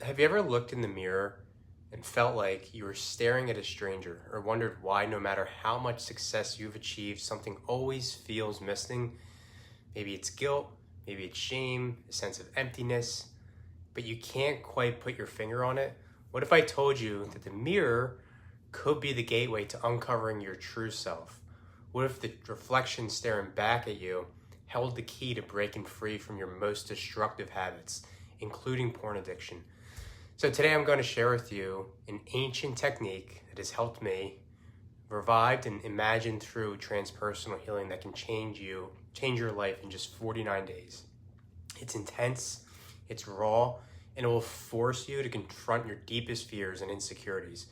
Have you ever looked in the mirror and felt like you were staring at a stranger, or wondered why no matter how much success you've achieved, something always feels missing? Maybe it's guilt, maybe it's shame, a sense of emptiness, but you can't quite put your finger on it. What if I told you that the mirror could be the gateway to uncovering your true self? What if the reflection staring back at you held the key to breaking free from your most destructive habits, including porn addiction? So today I'm going to share with you an ancient technique that has helped me, revived and imagined through transpersonal healing, that can change your life in just 49 days. It's intense, it's raw, and it will force you to confront your deepest fears and insecurities.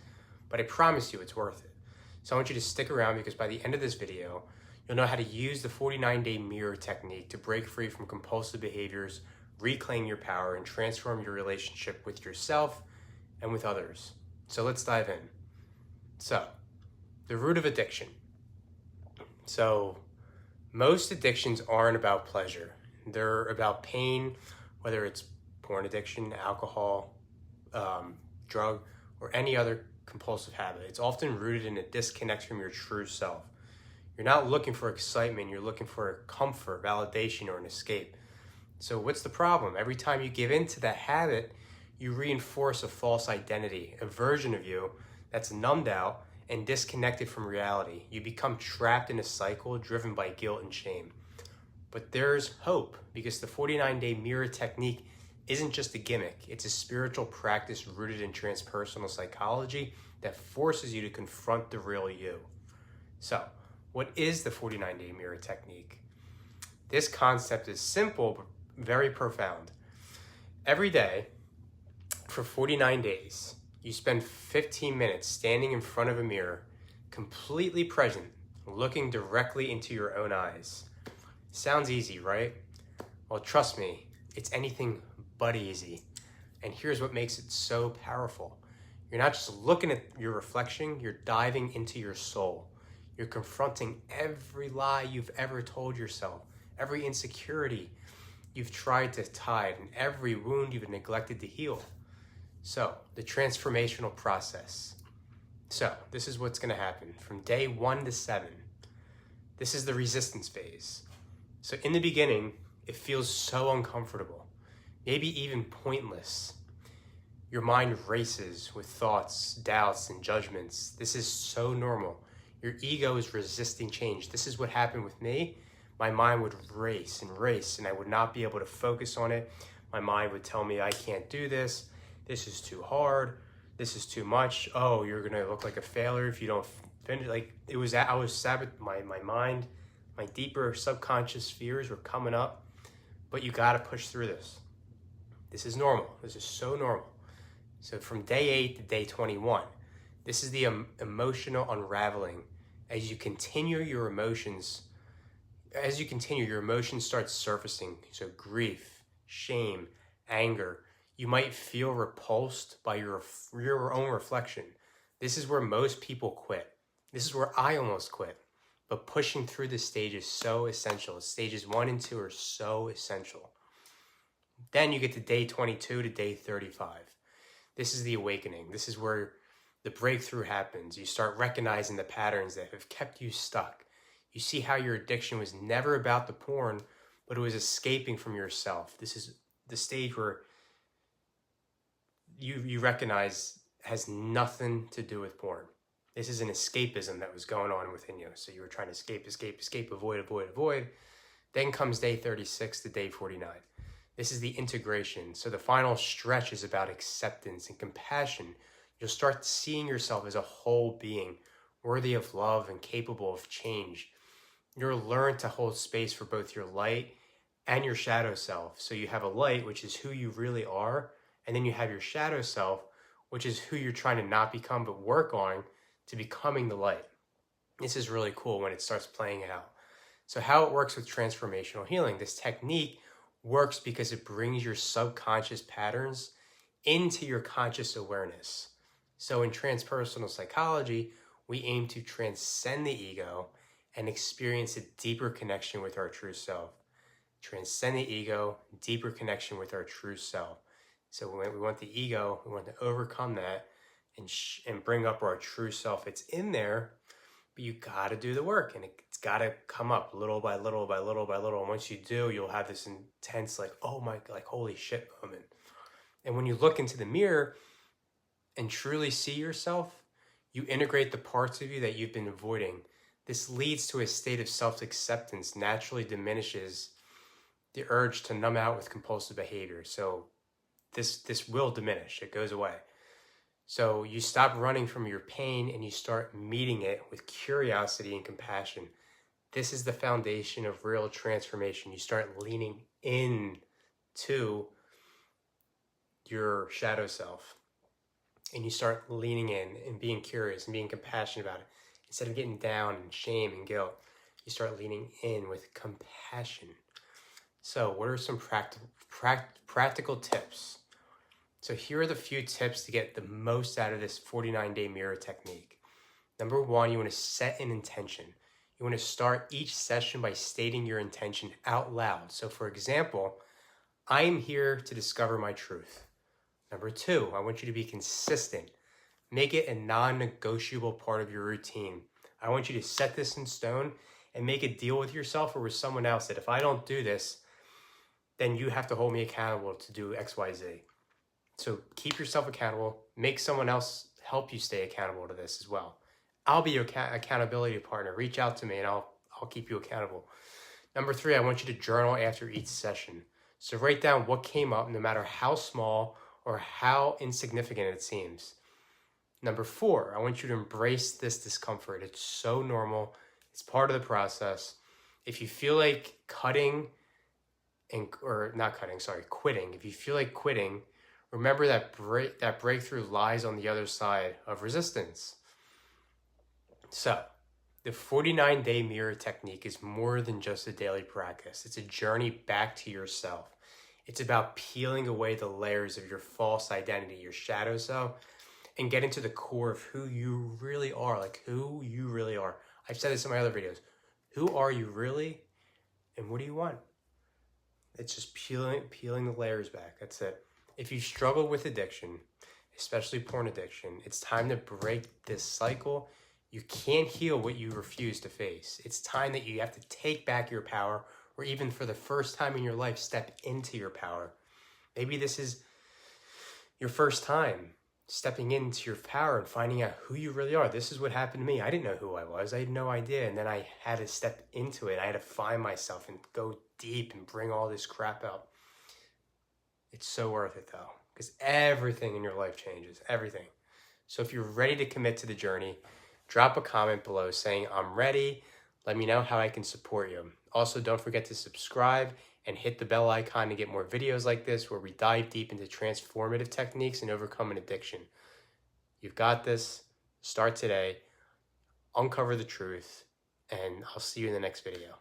But I promise you it's worth it. So I want you to stick around, because by the end of this video, you'll know how to use the 49-day mirror technique to break free from compulsive behaviors, reclaim your power, and transform your relationship with yourself and with others. So let's dive in. So, the root of addiction. So, most addictions aren't about pleasure. They're about pain, whether it's porn addiction, alcohol, drug, or any other compulsive habit. It's often rooted in a disconnect from your true self. You're not looking for excitement, you're looking for comfort, validation, or an escape. So what's the problem? Every time you give in to that habit, you reinforce a false identity, a version of you that's numbed out and disconnected from reality. You become trapped in a cycle driven by guilt and shame. But there's hope, because the 49-day mirror technique isn't just a gimmick. It's a spiritual practice rooted in transpersonal psychology that forces you to confront the real you. So, what is the 49-day mirror technique? This concept is simple, but very profound. Every day, for 49 days, you spend 15 minutes standing in front of a mirror, completely present, looking directly into your own eyes. Sounds easy, right? Well, trust me, it's anything but easy. And here's what makes it so powerful. You're not just looking at your reflection, you're diving into your soul. You're confronting every lie you've ever told yourself, every insecurity you've tried to hide, and every wound you've neglected to heal. So, the transformational process. So, this is what's going to happen from day 1 to 7. This is the resistance phase. So, in the beginning, it feels so uncomfortable, maybe even pointless. Your mind races with thoughts, doubts, and judgments. This is so normal. Your ego is resisting change. This is what happened with me. My mind would race, and I would not be able to focus on it. My mind would tell me, I can't do this. This is too hard. This is too much. Oh, you're going to look like a failure if you don't finish. I was my mind, my deeper subconscious fears were coming up. But you got to push through this. This is normal. This is so normal. So from day 8 to day 21, this is the emotional unraveling. As you continue, your emotions start surfacing. So grief, shame, anger. You might feel repulsed by your own reflection. This is where most people quit. This is where I almost quit. But pushing through this stage is so essential. Stages 1 and 2 are so essential. Then you get to day 22 to day 35. This is the awakening. This is where the breakthrough happens. You start recognizing the patterns that have kept you stuck. You see how your addiction was never about the porn, but it was escaping from yourself. This is the stage where you recognize has nothing to do with porn. This is an escapism that was going on within you. So you were trying to escape, avoid. Then comes day 36 to day 49. This is the integration. So the final stretch is about acceptance and compassion. You'll start seeing yourself as a whole being, worthy of love and capable of change. You'll learn to hold space for both your light and your shadow self. So you have a light, which is who you really are, and then you have your shadow self, which is who you're trying to not become, but work on to becoming the light. This is really cool when it starts playing out. So how it works with transformational healing. This technique works because it brings your subconscious patterns into your conscious awareness. So in transpersonal psychology, we aim to transcend the ego and experience a deeper connection with our true self. Transcend the ego, deeper connection with our true self. So we want the ego, we want to overcome that and bring up our true self. It's in there, but you got to do the work, and it's got to come up little by little by little by little. And once you do, you'll have this intense, like, oh my, like, holy shit moment. And when you look into the mirror and truly see yourself, you integrate the parts of you that you've been avoiding. This leads to a state of self-acceptance, naturally diminishes the urge to numb out with compulsive behavior. So this will diminish, it goes away. So you stop running from your pain and you start meeting it with curiosity and compassion. This is the foundation of real transformation. You start leaning in to your shadow self, and you start leaning in and being curious and being compassionate about it. Instead of getting down in shame and guilt, you start leaning in with compassion. So what are some practical tips? So here are the few tips to get the most out of this 49-day mirror technique. Number one, you want to set an intention. You want to start each session by stating your intention out loud. So for example, I am here to discover my truth. Number two, I want you to be consistent. Make it a non-negotiable part of your routine. I want you to set this in stone and make a deal with yourself or with someone else that if I don't do this, then you have to hold me accountable to do X, Y, Z. So keep yourself accountable. Make someone else help you stay accountable to this as well. I'll be your accountability partner. Reach out to me and I'll keep you accountable. Number three, I want you to journal after each session. So write down what came up, no matter how small or how insignificant it seems. Number four, I want you to embrace this discomfort. It's so normal. It's part of the process. If you feel like quitting, if you feel like quitting, remember that breakthrough lies on the other side of resistance. So, the 49-day mirror technique is more than just a daily practice. It's a journey back to yourself. It's about peeling away the layers of your false identity, your shadow self, and getting to the core of who you really are, like who you really are. I've said this in my other videos. Who are you really, and what do you want? It's just peeling the layers back. That's it. If you struggle with addiction, especially porn addiction, it's time to break this cycle. You can't heal what you refuse to face. It's time that you have to take back your power, or even for the first time in your life, step into your power. Maybe this is your first time stepping into your power and finding out who you really are. This is what happened to me. I didn't know who I was. I had no idea. And then I had to step into it. I had to find myself and go deep and bring all this crap out. It's so worth it though, because everything in your life changes, everything. So if you're ready to commit to the journey, drop a comment below saying, I'm ready. Let me know how I can support you. Also, don't forget to subscribe and hit the bell icon to get more videos like this where we dive deep into transformative techniques and overcome an addiction. You've got this. Start today. Uncover the truth. And I'll see you in the next video.